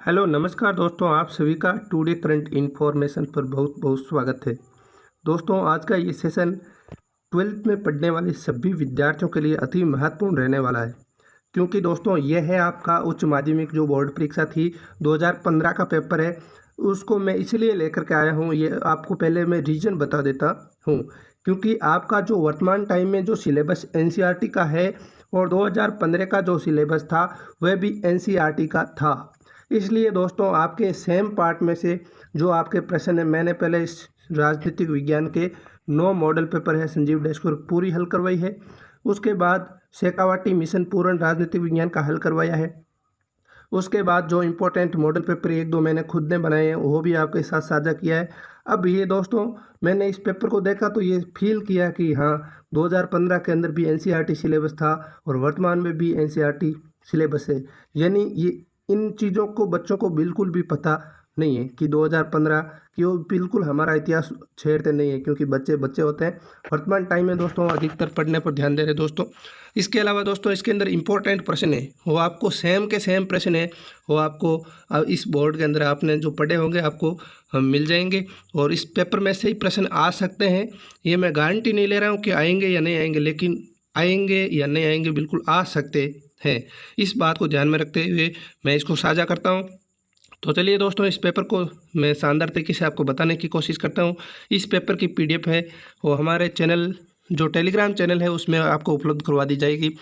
Hello नमस्कार दोस्तों, आप सभी का टुडे करंट इन्फॉर्मेशन पर बहुत बहुत स्वागत है। दोस्तों, आज का ये सेशन 12th में पढ़ने वाले सभी विद्यार्थियों के लिए अति महत्वपूर्ण रहने वाला है, क्योंकि दोस्तों यह है आपका उच्च माध्यमिक जो बोर्ड परीक्षा थी 2015 का पेपर है। उसको मैं इसलिए लेकर के आया हूँ, ये आपको पहले मैं रीज़न बता देता हूँ। क्योंकि आपका जो वर्तमान टाइम में जो सिलेबस एनसीईआरटी का है और 2015 का जो सिलेबस था वह भी एनसीईआरटी का था। इसलिए दोस्तों आपके सेम पार्ट में से जो आपके प्रश्न है, मैंने पहले इस राजनीतिक विज्ञान के 9 मॉडल पेपर है संजीव डेस्कर पूरी हल करवाई है। उसके बाद शेखावाटी मिशन पूर्ण राजनीतिक विज्ञान का हल करवाया है। उसके बाद जो इम्पोर्टेंट मॉडल पेपर 1-2 मैंने खुद ने बनाए हैं वो भी आपके साथ साझा किया है। अब ये दोस्तों मैंने इस पेपर को देखा तो ये फील किया कि हाँ, 2015 के अंदर भी एनसीईआरटी सिलेबस था और वर्तमान में भी एनसीईआरटी सिलेबस है। यानी ये इन चीज़ों को बच्चों को बिल्कुल भी पता नहीं है कि 2015 कि वो बिल्कुल हमारा इतिहास छेड़ते नहीं है, क्योंकि बच्चे बच्चे होते हैं। वर्तमान टाइम में दोस्तों अधिकतर पढ़ने पर ध्यान दे रहे हैं दोस्तों। इसके अलावा दोस्तों इसके अंदर इंपॉर्टेंट प्रश्न है, वो आपको सेम के सेम प्रश्न है, वो आपको इस बोर्ड के अंदर आपने जो पढ़े होंगे आपको मिल जाएंगे और इस पेपर में से ही प्रश्न आ सकते हैं। ये मैं गारंटी नहीं ले रहा हूँ कि आएंगे या नहीं आएंगे, लेकिन आएंगे या नहीं आएंगे बिल्कुल आ सकते हैं। इस बात को ध्यान में रखते हुए मैं इसको साझा करता हूँ। तो चलिए दोस्तों, इस पेपर को मैं शानदार तरीके से आपको बताने की कोशिश करता हूँ। इस पेपर की पीडीएफ है वो हमारे चैनल जो टेलीग्राम चैनल है उसमें आपको उपलब्ध करवा दी जाएगी।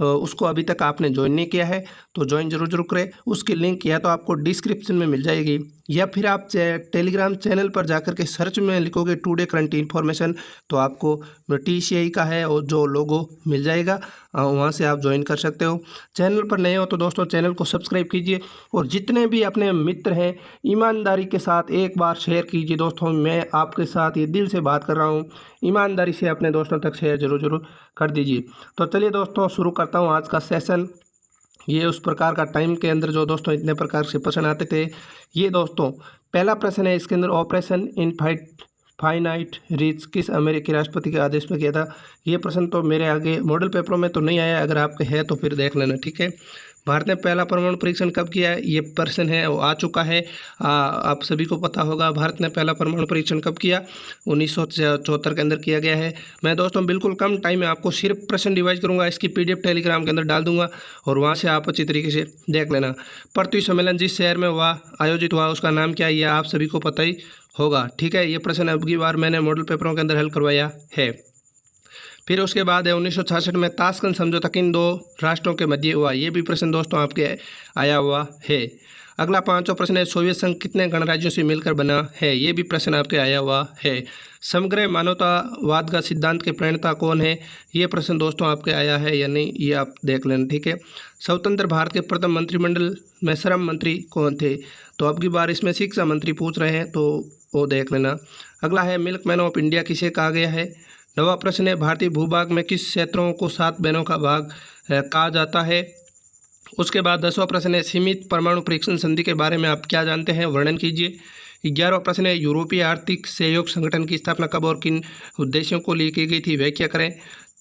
उसको अभी तक आपने ज्वाइन नहीं किया है तो ज्वाइन जरूर करें। उसकी लिंक या तो आपको डिस्क्रिप्शन में मिल जाएगी या फिर आप टेलीग्राम चैनल पर जाकर के सर्च में लिखोगे टुडे करंट इन्फॉर्मेशन तो आपको टीसीआई का है और जो लोगो मिल जाएगा, वहाँ से आप ज्वाइन कर सकते हो। चैनल पर नए हो तो दोस्तों चैनल को सब्सक्राइब कीजिए और जितने भी अपने मित्र हैं ईमानदारी के साथ एक बार शेयर कीजिए। दोस्तों मैं आपके साथ ये दिल से बात कर रहा हूँ, ईमानदारी से अपने दोस्तों तक शेयर जरूर कर दीजिए। तो चलिए दोस्तों शुरू करता हूँ आज का सेशन। ये उस प्रकार का टाइम के अंदर जो दोस्तों इतने प्रकार से प्रश्न आते थे। ये दोस्तों पहला प्रश्न है, इसके अंदर ऑपरेशन इन फाइनाइट रीच किस अमेरिकी राष्ट्रपति के आदेश में किया था। ये प्रश्न तो मेरे आगे मॉडल पेपरों में तो नहीं आया, अगर आपके है तो फिर देख लेना, ठीक है। भारत ने पहला परमाणु परीक्षण कब किया है, ये प्रश्न है वो आ चुका है। आप सभी को पता होगा भारत ने पहला परमाणु परीक्षण कब किया, 1974 के अंदर किया गया है। मैं दोस्तों बिल्कुल कम टाइम में आपको सिर्फ प्रश्न डिवाइज करूंगा, इसकी पीडीएफ टेलीग्राम के अंदर डाल दूंगा और वहां से आप अच्छी तरीके से देख लेना। पृथ्वी सम्मेलन जिस शहर में हुआ आयोजित हुआ उसका नाम क्या है, ये आप सभी को पता ही होगा, ठीक है। ये प्रश्न अब की बार मैंने मॉडल पेपरों के अंदर हल करवाया है। फिर उसके बाद है 1966 में ताशकंद समझौता किन दो राष्ट्रों के मध्य हुआ, ये भी प्रश्न दोस्तों आपके आया हुआ है। अगला 5वां प्रश्न है, सोवियत संघ कितने गणराज्यों से मिलकर बना है, ये भी प्रश्न आपके आया हुआ है। समग्र मानवतावाद का सिद्धांत के प्रणेता कौन है, ये प्रश्न दोस्तों आपके आया है या नहीं, ये आप देख लेना, ठीक है। स्वतंत्र भारत के प्रथम मंत्रिमंडल में श्रम मंत्री कौन थे, तो अब की बार इसमें शिक्षा मंत्री पूछ रहे हैं तो वो देख लेना। अगला है, मिल्क मैन ऑफ इंडिया किसे कहा गया है। 9वां प्रश्न है, भारतीय भूभाग में किस क्षेत्रों को 7 बहनों का भाग कहा जाता है। उसके बाद 10वां प्रश्न है, सीमित परमाणु परीक्षण संधि के बारे में आप क्या जानते हैं, वर्णन कीजिए। 11वां प्रश्न है, यूरोपीय आर्थिक सहयोग संगठन की स्थापना कब और किन उद्देश्यों को लिए की गई थी, व्याख्या करें।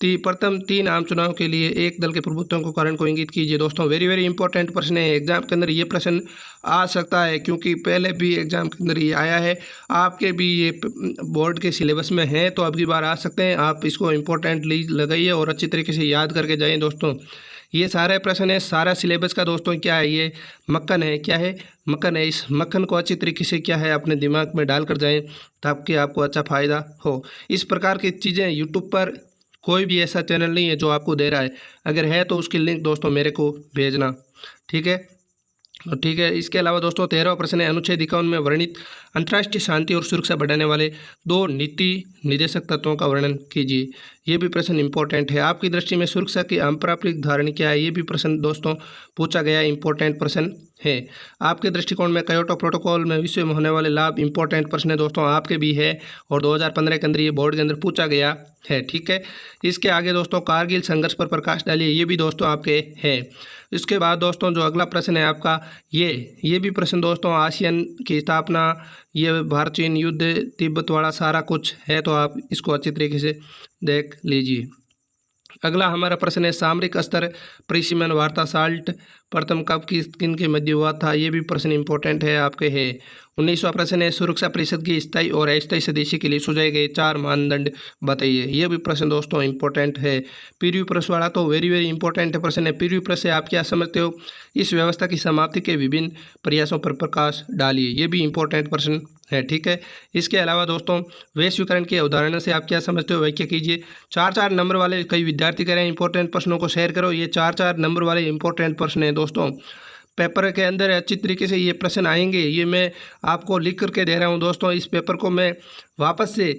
प्रथम 3 आम चुनाव के लिए एक दल के प्रभुत्व को कारण को इंगित कीजिए। दोस्तों वेरी इंपॉर्टेंट प्रश्न है, एग्जाम के अंदर ये प्रश्न आ सकता है, क्योंकि पहले भी एग्जाम के अंदर ये आया है, आपके भी ये बोर्ड के सिलेबस में है तो अब की बार आ सकते हैं। आप इसको इम्पोर्टेंटली लगाइए और अच्छी तरीके से याद करके जाइए। दोस्तों ये सारे प्रश्न है, सारा सिलेबस का दोस्तों क्या है, ये मक्खन है, क्या है, मक्खन है। इस मक्खन को अच्छी तरीके से क्या है अपने दिमाग में डाल कर जाएँ ताकि आपको अच्छा फ़ायदा हो। इस प्रकार की चीज़ें यूट्यूब पर कोई भी ऐसा चैनल नहीं है जो आपको दे रहा है, अगर है तो उसकी लिंक दोस्तों मेरे को भेजना, ठीक है। ठीक है, इसके अलावा दोस्तों 13वां प्रश्न है, अनुच्छेद 51 में वर्णित अंतर्राष्ट्रीय शांति और सुरक्षा बढ़ाने वाले 2 नीति निर्देशक तत्वों का वर्णन कीजिए। ये भी प्रश्न इंपॉर्टेंट है। आपकी दृष्टि में सुरक्षा की अपारंपरिक धारणा क्या है, ये भी प्रश्न दोस्तों पूछा गया इंपॉर्टेंट प्रश्न है। आपके दृष्टिकोण में क्योटो प्रोटोकॉल में विश्व में होने वाले लाभ इंपॉर्टेंट प्रश्न है दोस्तों, आपके भी है और 2015 के अंदर ये बोर्ड के अंदर पूछा गया है, ठीक है। इसके आगे दोस्तों कारगिल संघर्ष पर प्रकाश डालिए, ये भी दोस्तों आपके है। इसके बाद दोस्तों जो अगला प्रश्न है आपका, ये भी प्रश्न दोस्तों आसियान की स्थापना, ये भारत चीन युद्ध, तिब्बत वाला सारा कुछ है, तो आप इसको अच्छी तरीके से देख लीजिए। अगला हमारा प्रश्न है, सामरिक स्तर परिसीमन वार्ता साल्ट प्रथम कब किन के मध्य हुआ था? ये भी प्रश्न इंपॉर्टेंट है आपके है। 19वां प्रश्न है, सुरक्षा परिषद की स्थायी और अस्थायी सदस्य के लिए सुझाए गए 4 मानदंड बताइए। ये भी प्रश्न दोस्तों इंपॉर्टेंट है। प्रीव्यू प्रश्न वाला तो वेरी वेरी इंपॉर्टेंट प्रश्न है। प्रीव्यू प्रश्न से आप क्या समझते हो? इस व्यवस्था की समाप्ति के विभिन्न प्रयासों पर प्रकाश डालिए। ये भी इंपॉर्टेंट प्रश्न है, ठीक है। इसके अलावा दोस्तों वैश्वीकरण की अवधारणा से आप क्या समझते हो? व्याख्या कीजिए। 4-4 नंबर वाले कई विद्यार्थी कह रहे हैं इंपॉर्टेंट प्रश्नों को शेयर करो। ये 4-4 नंबर वाले इंपॉर्टेंट प्रश्न हैं दोस्तों। पेपर के अंदर अच्छी तरीके से ये प्रश्न आएंगे, ये मैं आपको लिख करके दे रहा हूँ दोस्तों। इस पेपर को मैं वापस से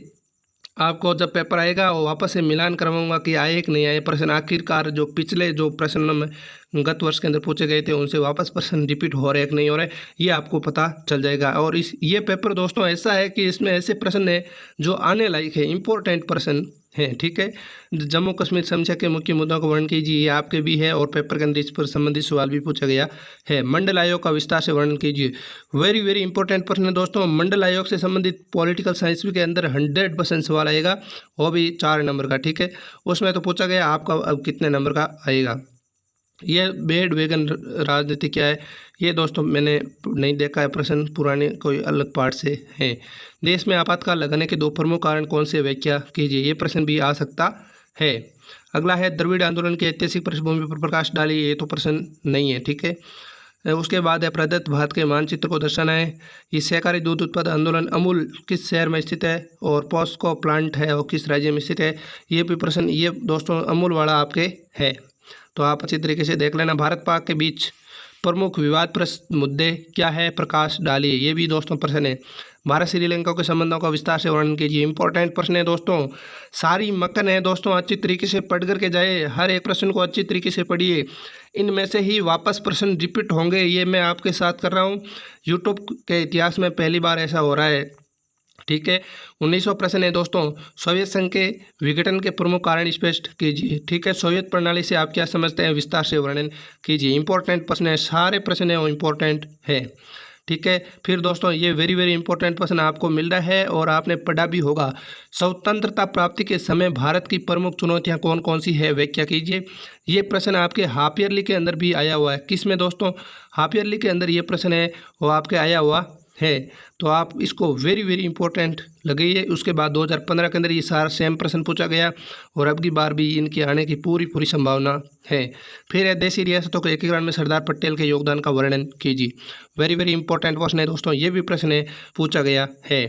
आपको जब पेपर आएगा वो वापस से मिलान करवाऊंगा कि आए कि नहीं आए प्रश्न। आखिरकार जो पिछले जो प्रश्न में गत वर्ष के अंदर पूछे गए थे उनसे वापस प्रश्न रिपीट हो रहे हैं कि नहीं हो रहे, ये आपको पता चल जाएगा। और ये पेपर दोस्तों ऐसा है कि इसमें ऐसे प्रश्न है जो आने लायक है, इंपॉर्टेंट प्रश्न है, ठीक है। जम्मू कश्मीर समस्या के मुख्य मुद्दों को वर्णन कीजिए, ये आपके भी है और पेपर के अंदर इस पर संबंधित सवाल भी पूछा गया है। मंडल आयोग का विस्तार से वर्णन कीजिए। वेरी वेरी इंपॉर्टेंट प्रश्न है दोस्तों। मंडल आयोग से संबंधित पॉलिटिकल साइंस के अंदर 100% सवाल आएगा, वो भी 4 नंबर का, ठीक है। उसमें तो पूछा गया आपका अब कितने नंबर का आएगा। ये बेड वेगन राजनीति क्या है, ये दोस्तों मैंने नहीं देखा है प्रश्न, पुराने कोई अलग पार्ट से है। देश में आपातकाल लगाने के 2 प्रमुख कारण कौन से? व्याख्या कीजिए। ये प्रश्न भी आ सकता है। अगला है, द्रविड़ आंदोलन की ऐतिहासिक पृष्ठभूमि पर प्रकाश डालिए। ये तो प्रश्न नहीं है, ठीक है। उसके बाद है, प्रदत्त भारत के मानचित्र को दर्शाना है। ये सहकारी दूध उत्पादन आंदोलन अमूल किस शहर में स्थित है और पॉस्को प्लांट है और किस राज्य में स्थित है? ये भी प्रश्न, ये दोस्तों अमूल वाला आपके है, तो आप अच्छी तरीके से देख लेना। भारत पाक के बीच प्रमुख विवादग्रस्त मुद्दे क्या है? प्रकाश डालिए। ये भी दोस्तों प्रश्न है। भारत श्रीलंका के संबंधों का विस्तार से वर्णन कीजिए। इंपॉर्टेंट प्रश्न है दोस्तों, सारी मक्खन है दोस्तों, अच्छी तरीके से पढ़ करके जाए, हर एक प्रश्न को अच्छी तरीके से पढ़िए। इनमें से ही वापस प्रश्न रिपीट होंगे, ये मैं आपके साथ कर रहा हूँ। यूट्यूब के इतिहास में पहली बार ऐसा हो रहा है, ठीक है। 19वां प्रश्न है दोस्तों, सोवियत संघ के विघटन के प्रमुख कारण स्पष्ट कीजिए, ठीक है। सोवियत प्रणाली से आप क्या समझते हैं? विस्तार से वर्णन कीजिए। इंपॉर्टेंट प्रश्न है, सारे प्रश्न है वो इंपॉर्टेंट है, ठीक है। फिर दोस्तों ये वेरी वेरी इंपॉर्टेंट प्रश्न आपको मिल रहा है और आपने पढ़ा भी होगा। स्वतंत्रता प्राप्ति के समय भारत की प्रमुख चुनौतियां कौन कौन सी है? व्याख्या कीजिए। ये प्रश्न आपके हाफ ईयरली के अंदर भी आया हुआ है। किस में दोस्तों? हाफ ईयरली के अंदर ये प्रश्न है वो आपके आया हुआ है, तो आप इसको वेरी वेरी इंपॉर्टेंट लगाइए। उसके बाद 2015 के अंदर ये सारा सेम प्रश्न पूछा गया और अब की बार भी इनके आने की पूरी संभावना है। फिर है, देशी रियासतों के एकीकरण में सरदार पटेल के योगदान का वर्णन कीजिए। वेरी वेरी इंपॉर्टेंट प्रश्न है दोस्तों, ये भी प्रश्न है पूछा गया है,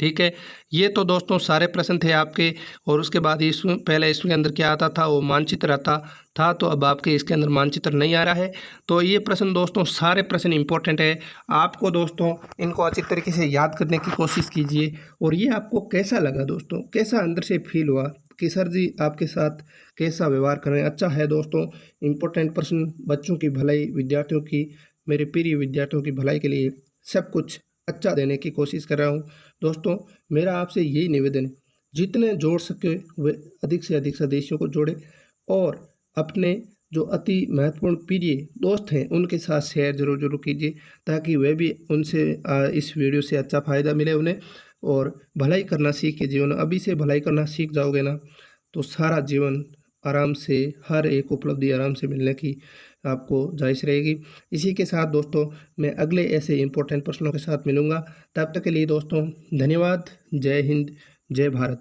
ठीक है। ये तो दोस्तों सारे प्रश्न थे आपके। और उसके बाद इसमें पहले इसके अंदर क्या आता था? वो मानचित्र आता था, तो अब आपके इसके अंदर मानचित्र नहीं आ रहा है। तो ये प्रश्न दोस्तों सारे प्रश्न इंपॉर्टेंट है। आपको दोस्तों इनको अच्छी तरीके से याद करने की कोशिश कीजिए। और ये आपको कैसा लगा दोस्तों, कैसा अंदर से फील हुआ कि सर जी आपके साथ कैसा व्यवहार कर रहे हैं? अच्छा है दोस्तों, इंपॉर्टेंट प्रश्न, बच्चों की भलाई, विद्यार्थियों की, मेरे प्रिय विद्यार्थियों की भलाई के लिए सब कुछ अच्छा देने की कोशिश कर रहा हूँ। दोस्तों मेरा आपसे यही निवेदन है, जितने जोड़ सके वे अधिक से अधिक सदस्यों को जोड़े और अपने जो अति महत्वपूर्ण प्रिय दोस्त हैं उनके साथ शेयर जरूर कीजिए, ताकि वे भी उनसे इस वीडियो से अच्छा फ़ायदा मिले उन्हें, और भलाई करना सीखे जीवन। अभी से भलाई करना सीख जाओगे ना तो सारा जीवन आराम से, हर एक उपलब्धि आराम से मिलने की आपको जायज़ रहेगी। इसी के साथ दोस्तों मैं अगले ऐसे इंपॉर्टेंट प्रश्नों के साथ मिलूँगा। तब तक के लिए दोस्तों धन्यवाद। जय हिंद, जय भारत।